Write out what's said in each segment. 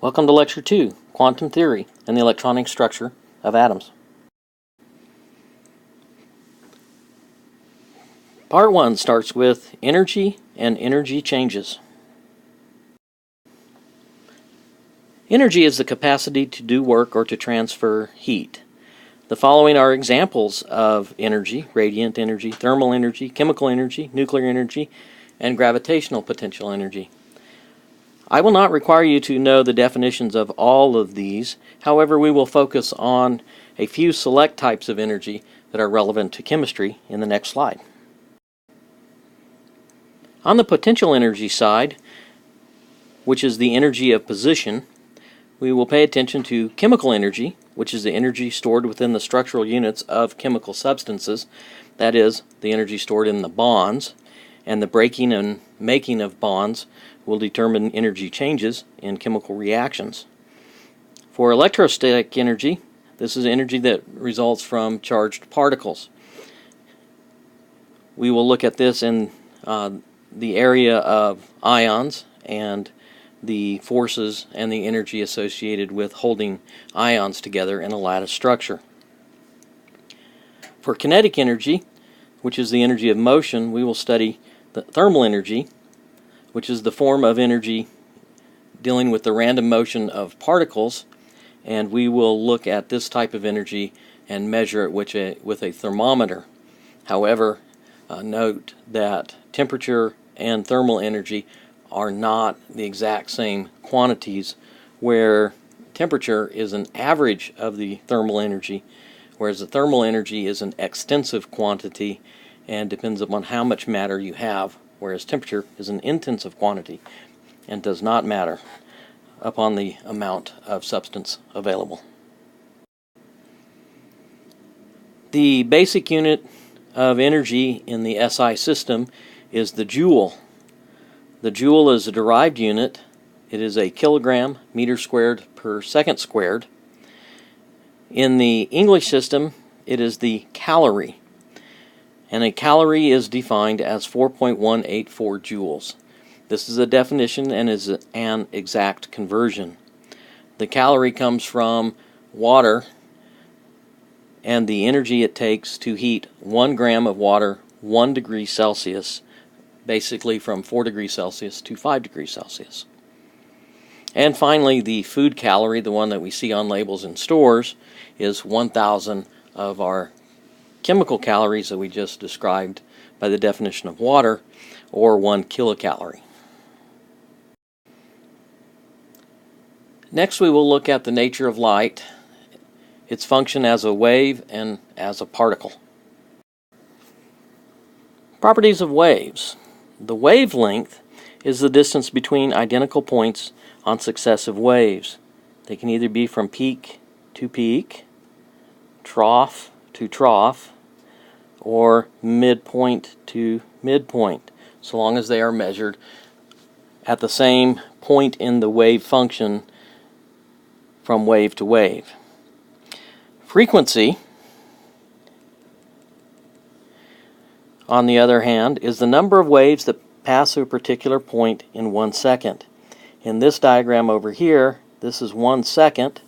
Welcome to Lecture 2, Quantum Theory and the Electronic Structure of Atoms. Part 1 starts with energy and energy changes. Energy is the capacity to do work or to transfer heat. The following are examples of energy: radiant energy, thermal energy, chemical energy, nuclear energy, and gravitational potential energy. I will not require you to know the definitions of all of these. However, we will focus on a few select types of energy that are relevant to chemistry in the next slide. On the potential energy side, which is the energy of position, we will pay attention to chemical energy, which is the energy stored within the structural units of chemical substances, that is, the energy stored in the bonds, and the breaking and making of bonds will determine energy changes in chemical reactions. For electrostatic energy, this is energy that results from charged particles. We will look at this in the area of ions and the forces and the energy associated with holding ions together in a lattice structure. For kinetic energy, which is the energy of motion, we will study the thermal energy, which is the form of energy dealing with the random motion of particles, and we will look at this type of energy and measure it with a thermometer. However, note that temperature and thermal energy are not the exact same quantities, where temperature is an average of the thermal energy, whereas the thermal energy is an extensive quantity and depends upon how much matter you have, whereas temperature is an intensive quantity and does not matter upon the amount of substance available. The basic unit of energy in the SI system is the joule. The joule is a derived unit. It is a kilogram meter squared per second squared. In the English system, it is the calorie. And a calorie is defined as 4.184 joules. This is a definition and is an exact conversion. The calorie comes from water and the energy it takes to heat 1 gram of water 1 degree Celsius, basically from 4 degrees Celsius to 5 degrees Celsius. And finally, the food calorie, the one that we see on labels in stores, is 1,000 of our chemical calories that we just described by the definition of water, or 1 kilocalorie. Next, we will look at the nature of light, its function as a wave and as a particle. Properties of waves. The wavelength is the distance between identical points on successive waves. They can either be from peak to peak, trough to trough, or midpoint to midpoint, so long as they are measured at the same point in the wave function from wave to wave. Frequency, on the other hand, is the number of waves that pass through a particular point in 1 second. In this diagram over here, this is 1 second,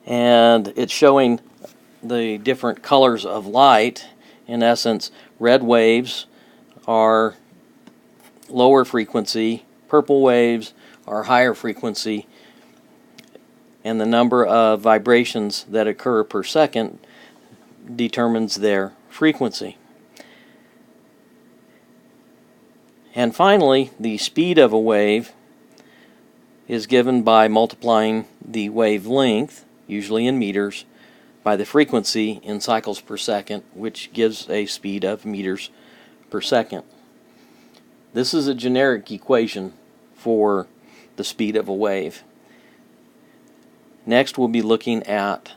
and it's showing the different colors of light. In essence, red waves are lower frequency, purple waves are higher frequency, and the number of vibrations that occur per second determines their frequency. And finally, the speed of a wave is given by multiplying the wavelength, usually in meters, by the frequency in cycles per second, which gives a speed of meters per second. This is a generic equation for the speed of a wave. Next, we'll be looking at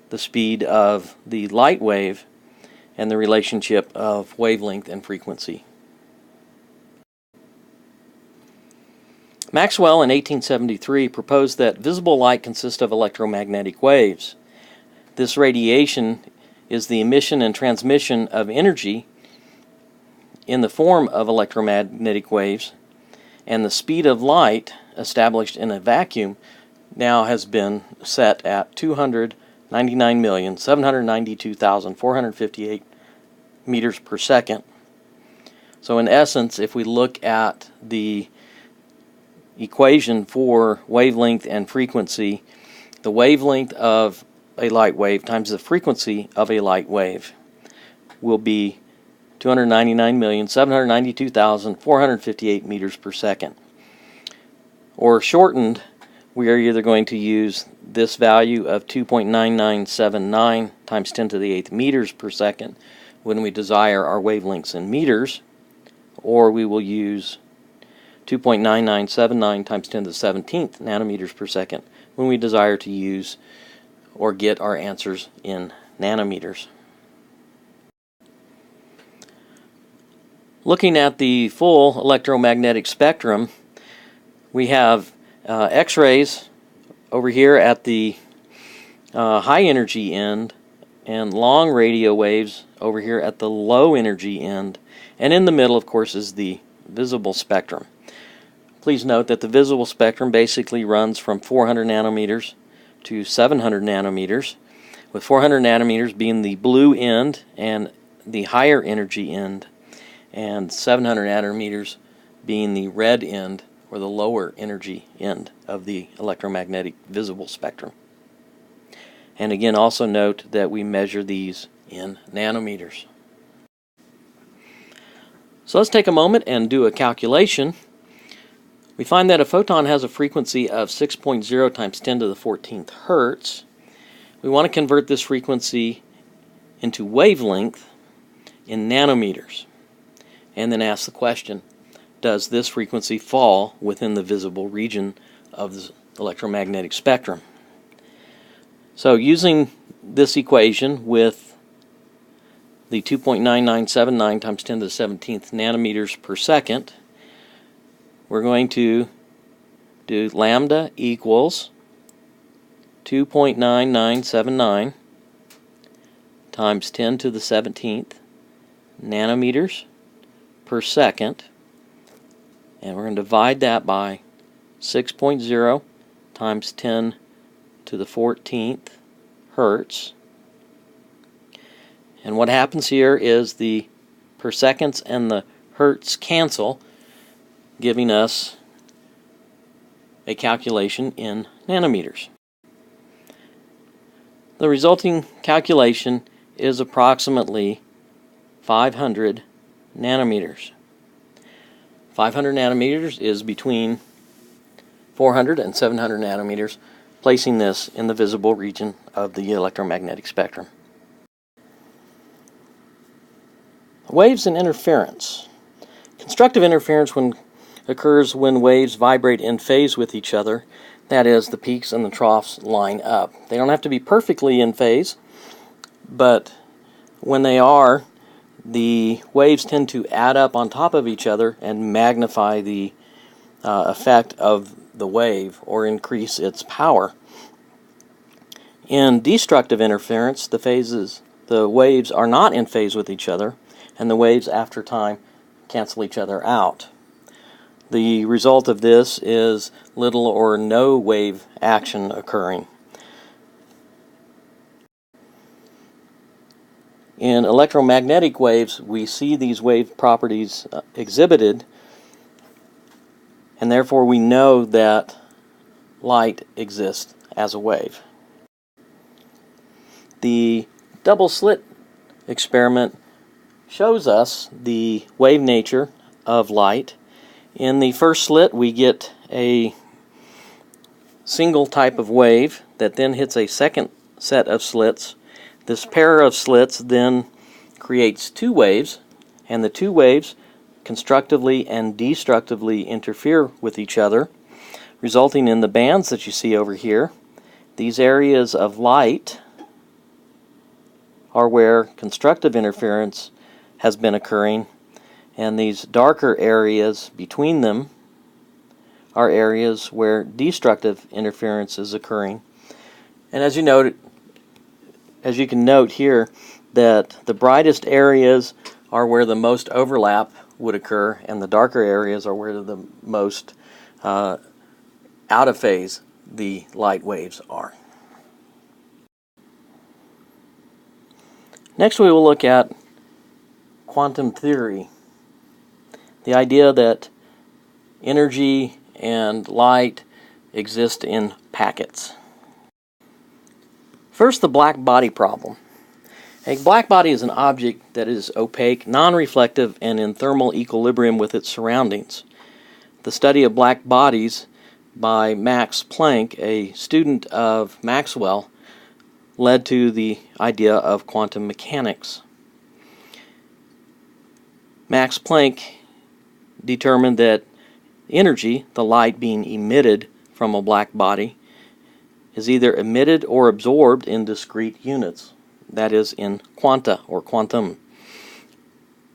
the speed of the light wave and the relationship of wavelength and frequency. Maxwell in 1873 proposed that visible light consists of electromagnetic waves. This radiation is the emission and transmission of energy in the form of electromagnetic waves, And the speed of light established in a vacuum now has been set at 299,792,458 meters per second. So in essence, if we look at the equation for wavelength and frequency, the wavelength of a light wave times the frequency of a light wave will be 299,792,458 meters per second. Or shortened, we are either going to use this value of 2.9979 times 10 to the 8th meters per second when we desire our wavelengths in meters, or we will use 2.9979 times 10 to the 17th nanometers per second when we desire to use or get our answers in nanometers. Looking at the full electromagnetic spectrum, we have X-rays over here at the high energy end, and long radio waves over here at the low energy end, and in the middle, of course, is the visible spectrum. Please note that the visible spectrum basically runs from 400 nanometers to 700 nanometers, with 400 nanometers being the blue end and the higher energy end, and 700 nanometers being the red end or the lower energy end of the electromagnetic visible spectrum. And again, also note that we measure these in nanometers. So let's take a moment and do a calculation. We find that a photon has a frequency of 6.0 times 10 to the 14th hertz. We want to convert this frequency into wavelength in nanometers, and then ask the question, does this frequency fall within the visible region of the electromagnetic spectrum? So using this equation with the 2.9979 times 10 to the 17th nanometers per second, we're going to do lambda equals 2.9979 times 10 to the 17th nanometers per second, and we're going to divide that by 6.0 times 10 to the 14th hertz. And what happens here is the per seconds and the hertz cancel, giving us a calculation in nanometers. The resulting calculation is approximately 500 nanometers. 500 nanometers is between 400 and 700 nanometers, placing this in the visible region of the electromagnetic spectrum. Waves and interference. Constructive interference occurs when waves vibrate in phase with each other. That is, the peaks and the troughs line up. They don't have to be perfectly in phase, but when they are, the waves tend to add up on top of each other and magnify the effect of the wave or increase its power. In destructive interference, the waves are not in phase with each other, and the waves after time cancel each other out. The result of this is little or no wave action occurring. In electromagnetic waves, we see these wave properties exhibited, and therefore we know that light exists as a wave. The double slit experiment shows us the wave nature of light. In the first slit, we get a single type of wave that then hits a second set of slits. This pair of slits then creates two waves, and the two waves constructively and destructively interfere with each other, resulting in the bands that you see over here. These areas of light are where constructive interference has been occurring, and these darker areas between them are areas where destructive interference is occurring. And as you can note here, that the brightest areas are where the most overlap would occur, and the darker areas are where the most out of phase the light waves are. Next we will look at quantum theory, the idea that energy and light exist in packets. First, the black body problem. A black body is an object that is opaque, non-reflective, and in thermal equilibrium with its surroundings. The study of black bodies by Max Planck, a student of Maxwell, led to the idea of quantum mechanics. Max Planck determined that energy, the light being emitted from a black body, is either emitted or absorbed in discrete units, that is, in quanta or quantum.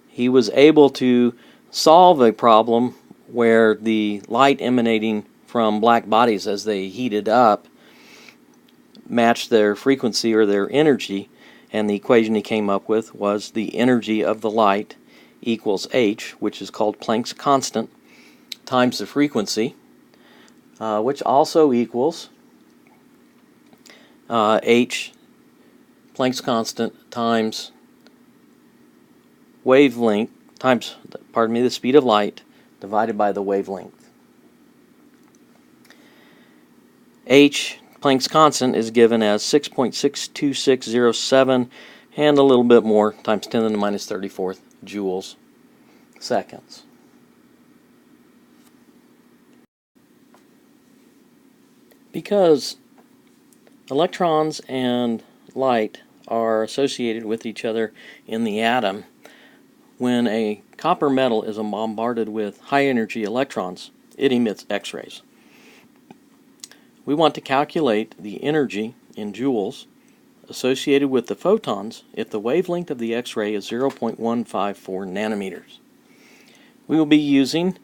He was able to solve a problem where the light emanating from black bodies as they heated up matched their frequency or their energy, and the equation he came up with was the energy of the light equals h, which is called Planck's constant, times the frequency, which also equals h, Planck's constant, times wavelength, times, the speed of light, divided by the wavelength. H, Planck's constant, is given as 6.62607 and a little bit more, times 10 to the minus 34th joules seconds. Because electrons and light are associated with each other in the atom, when a copper metal is bombarded with high energy electrons, it emits X-rays. We want to calculate the energy in joules associated with the photons if the wavelength of the X-ray is 0.154 nanometers. We will be using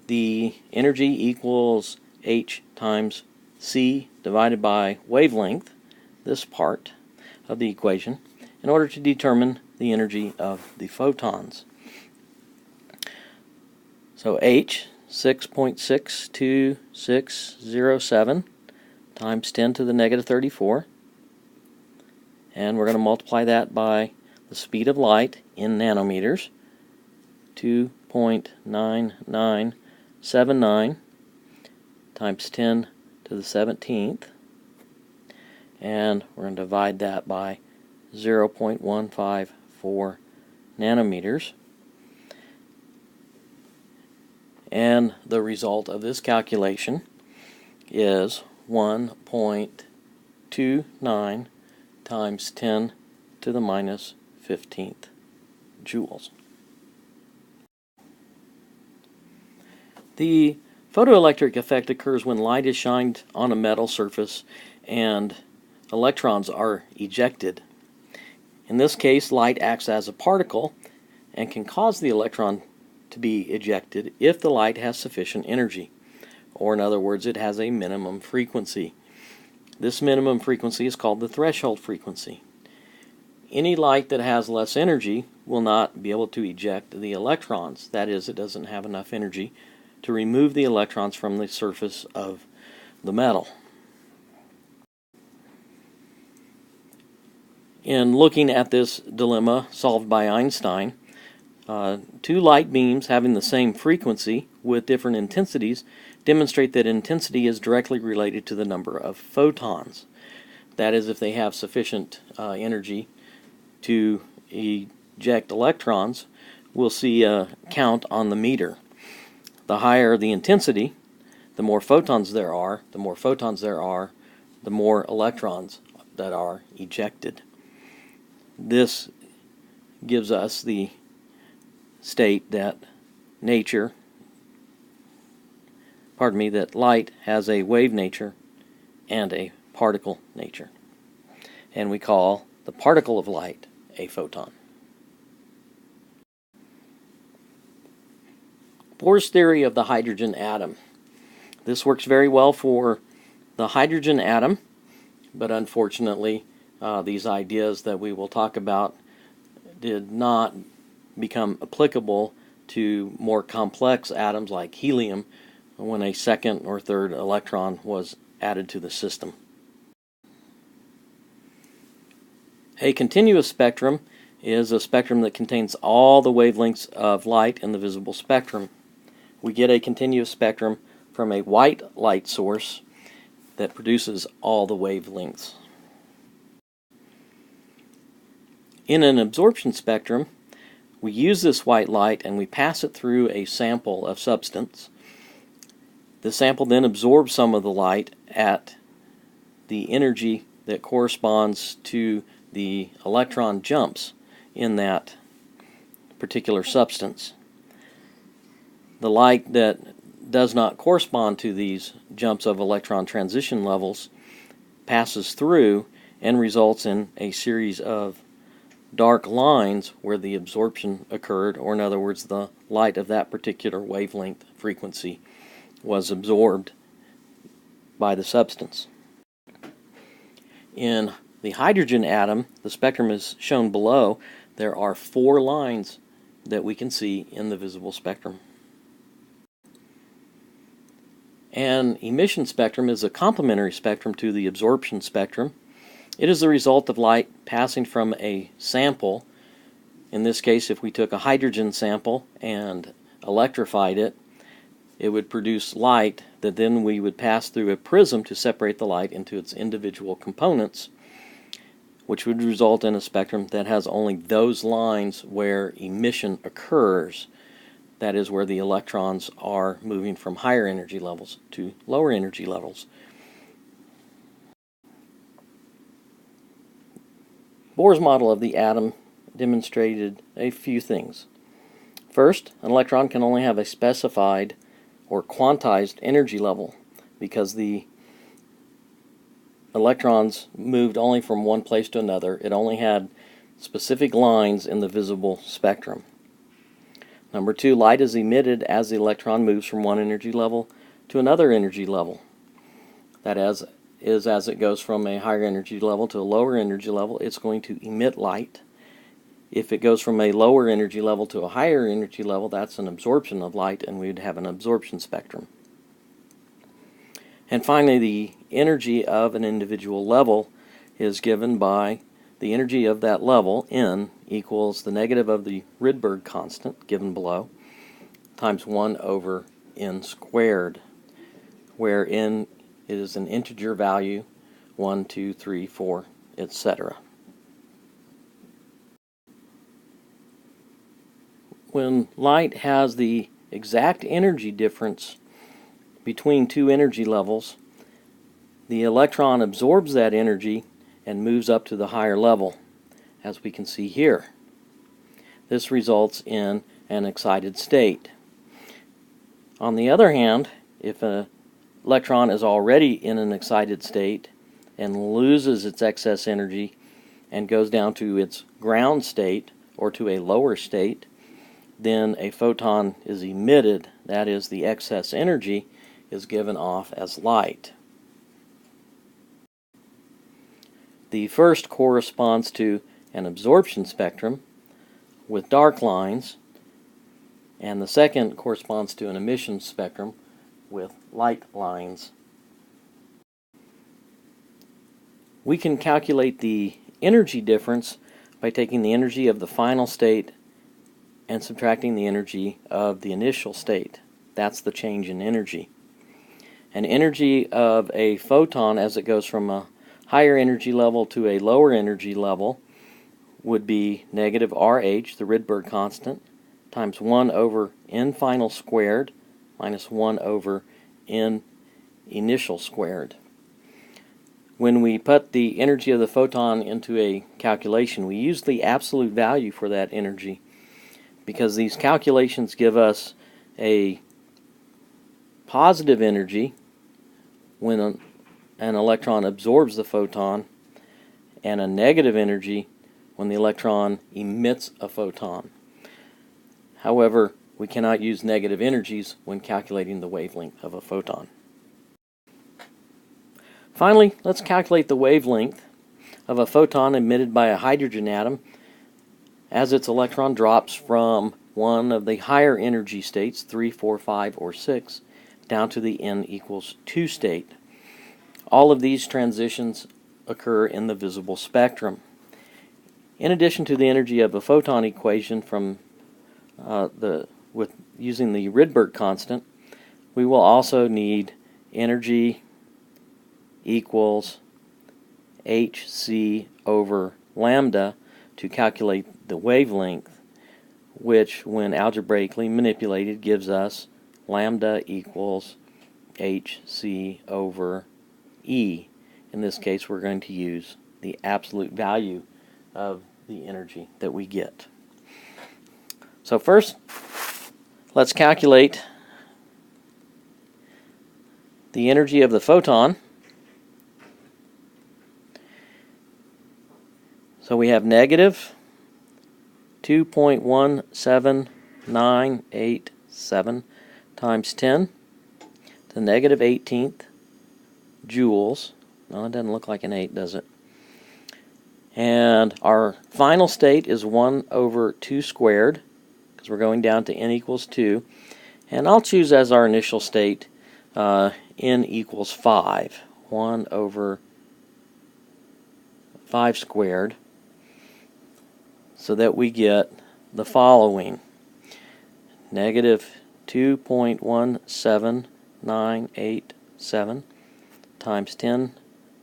the energy equals h times c divided by wavelength, this part of the equation, in order to determine the energy of the photons. So h, 6.62607 times 10 to the negative 34, and we're going to multiply that by the speed of light in nanometers, 2.9979 times 10 to the 17th, and we're going to divide that by 0.154 nanometers. And the result of this calculation is 1.29 times 10 to the minus 15th joules. The photoelectric effect occurs when light is shined on a metal surface and electrons are ejected. In this case, light acts as a particle and can cause the electron to be ejected if the light has sufficient energy, or in other words, it has a minimum frequency. This minimum frequency is called the threshold frequency. Any light that has less energy will not be able to eject the electrons. That is, it doesn't have enough energy to remove the electrons from the surface of the metal. In looking at this dilemma solved by Einstein, two light beams having the same frequency with different intensities demonstrate that intensity is directly related to the number of photons. That is, if they have sufficient energy to eject electrons, we'll see a count on the meter. The higher the intensity, the more photons there are. The more photons there are, the more electrons that are ejected. This gives us the state that that light has a wave nature and a particle nature. And we call the particle of light a photon. Bohr's theory of the hydrogen atom. This works very well for the hydrogen atom, but unfortunately these ideas that we will talk about did not become applicable to more complex atoms like helium when a second or third electron was added to the system. A continuous spectrum is a spectrum that contains all the wavelengths of light in the visible spectrum. We get a continuous spectrum from a white light source that produces all the wavelengths. In an absorption spectrum, we use this white light and we pass it through a sample of substance. The sample then absorbs some of the light at the energy that corresponds to the electron jumps in that particular substance. The light that does not correspond to these jumps of electron transition levels passes through and results in a series of dark lines where the absorption occurred, or in other words, the light of that particular wavelength frequency was absorbed by the substance. In the hydrogen atom, the spectrum is shown below. There are 4 lines that we can see in the visible spectrum. An emission spectrum is a complementary spectrum to the absorption spectrum. It is the result of light passing from a sample. In this case, if we took a hydrogen sample and electrified it, it would produce light that then we would pass through a prism to separate the light into its individual components, which would result in a spectrum that has only those lines where emission occurs. That is where the electrons are moving from higher energy levels to lower energy levels. Bohr's model of the atom demonstrated a few things. First, an electron can only have a specified or quantized energy level because the electrons moved only from one place to another. It only had specific lines in the visible spectrum. Number 2, light is emitted as the electron moves from one energy level to another energy level. That is as it goes from a higher energy level to a lower energy level, it's going to emit light. If it goes from a lower energy level to a higher energy level, that's an absorption of light, and we'd have an absorption spectrum. And finally, the energy of an individual level is given by the energy of that level, N, equals the negative of the Rydberg constant, given below, times 1 over N squared, where N is an integer value, 1, 2, 3, 4, etc. When light has the exact energy difference between 2 energy levels, the electron absorbs that energy and moves up to the higher level, as we can see here. This results in an excited state. On the other hand, if an electron is already in an excited state and loses its excess energy and goes down to its ground state or to a lower state, then a photon is emitted. That is, the excess energy is given off as light. The first corresponds to an absorption spectrum with dark lines, and the second corresponds to an emission spectrum with light lines. We can calculate the energy difference by taking the energy of the final state and subtracting the energy of the initial state. That's the change in energy. An energy of a photon as it goes from a higher energy level to a lower energy level would be negative RH, the Rydberg constant, times 1 over N final squared minus 1 over N initial squared. When we put the energy of the photon into a calculation, we use the absolute value for that energy because these calculations give us a positive energy when an electron absorbs the photon and a negative energy when the electron emits a photon. However, we cannot use negative energies when calculating the wavelength of a photon. Finally, let's calculate the wavelength of a photon emitted by a hydrogen atom as its electron drops from one of the higher energy states, 3, 4, 5, or 6, down to the n equals 2 state. All of these transitions occur in the visible spectrum. In addition to the energy of a photon equation from using the Rydberg constant, we will also need energy equals hc over lambda to calculate the wavelength, which when algebraically manipulated gives us lambda equals hc over E. In this case, we're going to use the absolute value of the energy that we get. So first, let's calculate the energy of the photon. So we have negative 2.17987 times 10 to the negative 18th joules. No, it doesn't look like an 8, does it? And our final state is 1 over 2 squared, because we're going down to n equals 2. And I'll choose as our initial state n equals 5. 1 over 5 squared, so that we get the following. Negative 2.1797 times 10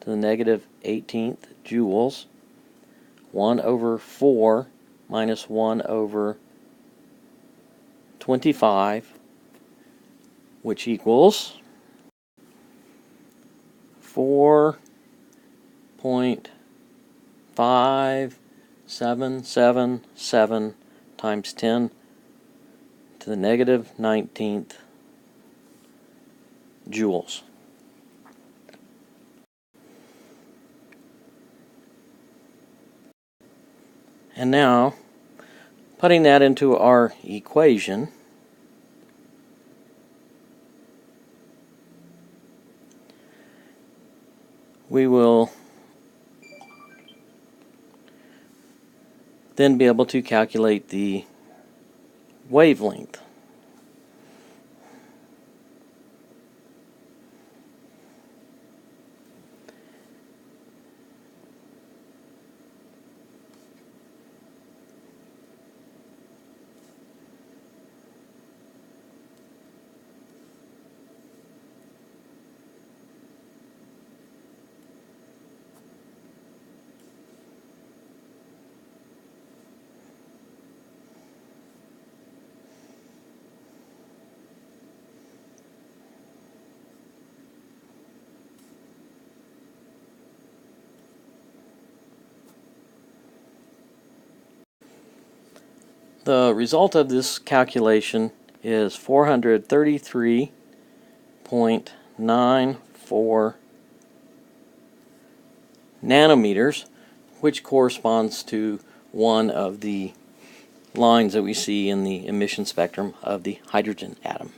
to the negative 18th joules, 1 over 4 minus 1 over 25, which equals 4.5777 times 10 to the negative 19th joules. And now, putting that into our equation, we will then be able to calculate the wavelength. The result of this calculation is 433.94 nanometers, which corresponds to one of the lines that we see in the emission spectrum of the hydrogen atom.